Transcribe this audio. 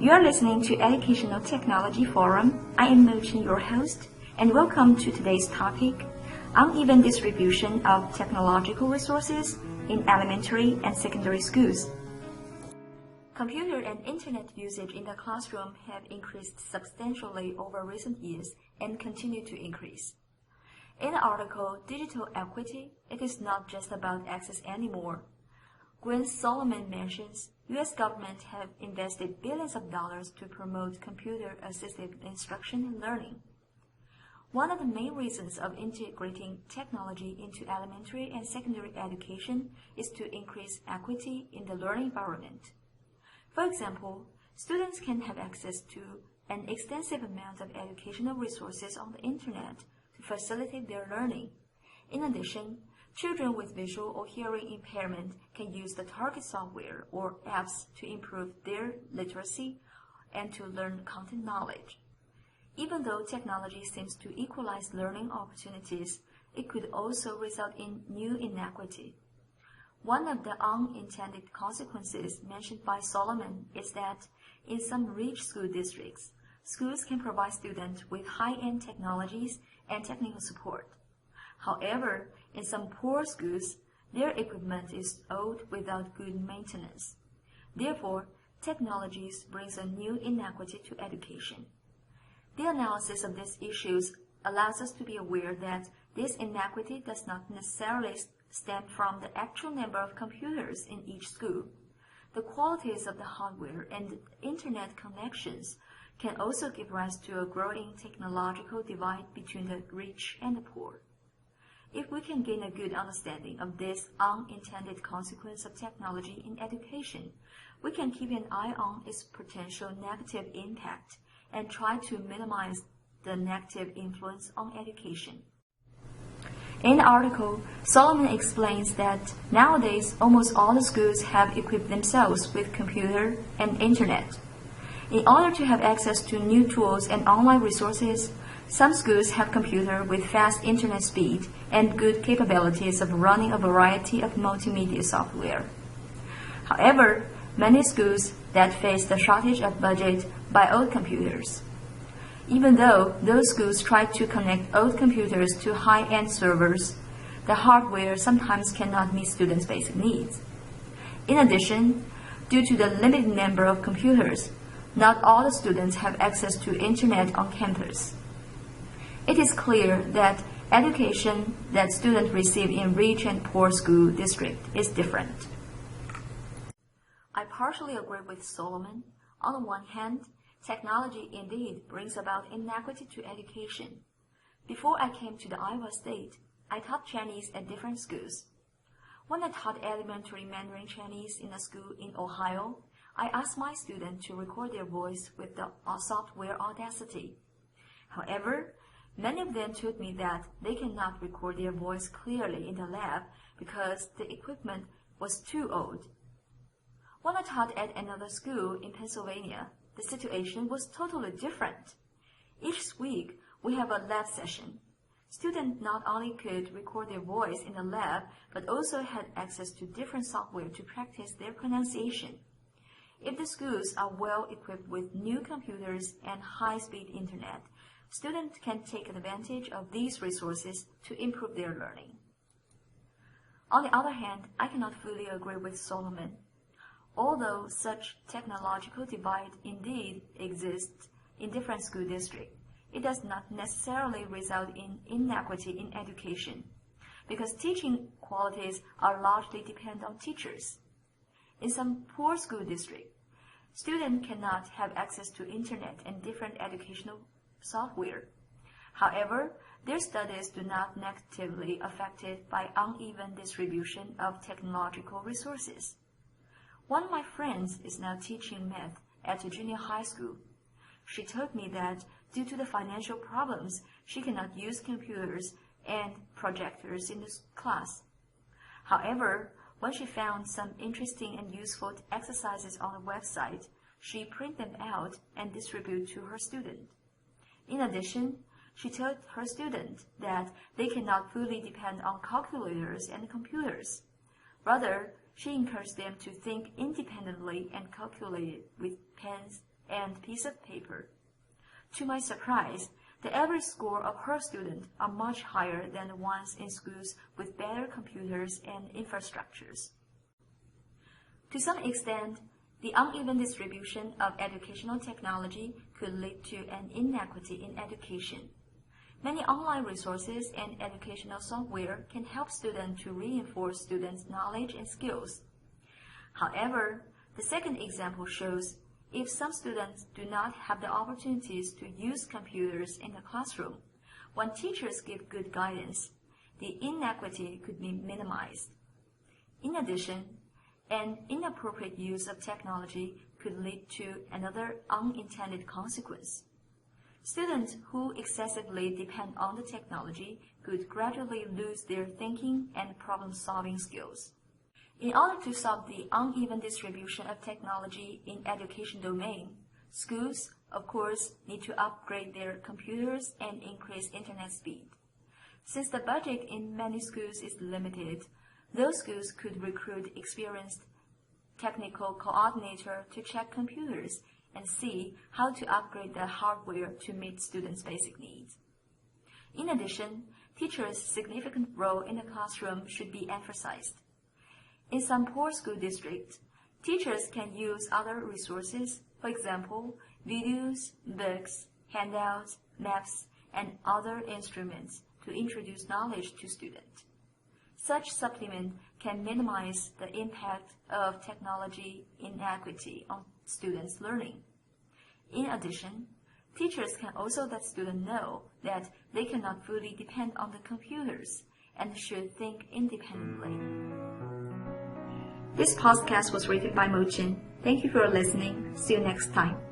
You are listening to Educational Technology Forum. I am Mochen, your host, and welcome to today's topic, uneven distribution of technological resources in elementary and secondary schools. Computer and internet usage in the classroom have increased substantially over recent years and continue to increase. In the article, Digital Equity, it is not just about access anymore. Gwen Solomon mentions U.S. government have invested billions of dollars to promote computer-assisted instruction and learning. One of the main reasons of integrating technology into elementary and secondary education is to increase equity in the learning environment. For example, students can have access to an extensive amount of educational resources on the internet to facilitate their learning. In addition, children with visual or hearing impairment can use the target software or apps to improve their literacy and to learn content knowledge. Even though technology seems to equalize learning opportunities, it could also result in new inequity. One of the unintended consequences mentioned by Solomon is that in some rich school districts, schools can provide students with high-end technologies and technical support. However, in some poor schools, their equipment is old without good maintenance. Therefore, technologies brings a new inequity to education. The analysis of these issues allows us to be aware that this inequity does not necessarily stem from the actual number of computers in each school. The qualities of the hardware and internet connections can also give rise to a growing technological divide between the rich and the poor. If we can gain a good understanding of this unintended consequence of technology in education, we can keep an eye on its potential negative impact and try to minimize the negative influence on education. In the article, Solomon explains that nowadays almost all the schools have equipped themselves with computer and internet. In order to have access to new tools and online resources, some schools have computers with fast internet speed and good capabilities of running a variety of multimedia software. However, many schools that face the shortage of budget buy old computers. Even though those schools try to connect old computers to high-end servers, the hardware sometimes cannot meet students' basic needs. In addition, due to the limited number of computers, not all the students have access to internet on campus. It is clear that education that students receive in rich and poor school districts is different. I partially agree with Solomon. On the one hand, technology indeed brings about inequity to education. Before I came to the Iowa State, I taught Chinese at different schools. When I taught elementary Mandarin Chinese in a school in Ohio, I asked my students to record their voice with the software Audacity. However, many of them told me that they cannot record their voice clearly in the lab because the equipment was too old. When I taught at another school in Pennsylvania, the situation was totally different. Each week, we have a lab session. Students not only could record their voice in the lab, but also had access to different software to practice their pronunciation. If the schools are well equipped with new computers and high-speed internet, students can take advantage of these resources to improve their learning. On the other hand, I cannot fully agree with Solomon. Although such technological divide indeed exists in different school districts, it does not necessarily result in inequity in education, because teaching qualities are largely dependent on teachers. In some poor school districts, students cannot have access to internet and different educational software. However, their studies do not negatively affected by uneven distribution of technological resources. One of my friends is now teaching math at a junior high school. She told me that due to the financial problems, she cannot use computers and projectors in the class. However, when she found some interesting and useful exercises on the website, she printed them out and distributed to her students. In addition, she told her students that they cannot fully depend on calculators and computers. Rather, she encouraged them to think independently and calculate with pens and piece of paper. To my surprise, the average score of her students are much higher than the ones in schools with better computers and infrastructures. To some extent, the uneven distribution of educational technology could lead to an inequity in education. Many online resources and educational software can help students to reinforce students' knowledge and skills. However, the second example shows if some students do not have the opportunities to use computers in the classroom, when teachers give good guidance, the inequity could be minimized. In addition, an inappropriate use of technology could lead to another unintended consequence. Students who excessively depend on the technology could gradually lose their thinking and problem-solving skills. In order to solve the uneven distribution of technology in education domain, schools, of course, need to upgrade their computers and increase internet speed. Since the budget in many schools is limited, those schools could recruit experienced technical coordinator to check computers and see how to upgrade the hardware to meet students' basic needs. In addition, teachers' significant role in the classroom should be emphasized. In some poor school districts, teachers can use other resources, for example, videos, books, handouts, maps, and other instruments to introduce knowledge to students. Such supplement can minimize the impact of technology inequity on students' learning. In addition, teachers can also let students know that they cannot fully depend on the computers and should think independently. This podcast was written by Mo Chin. Thank you for listening. See you next time.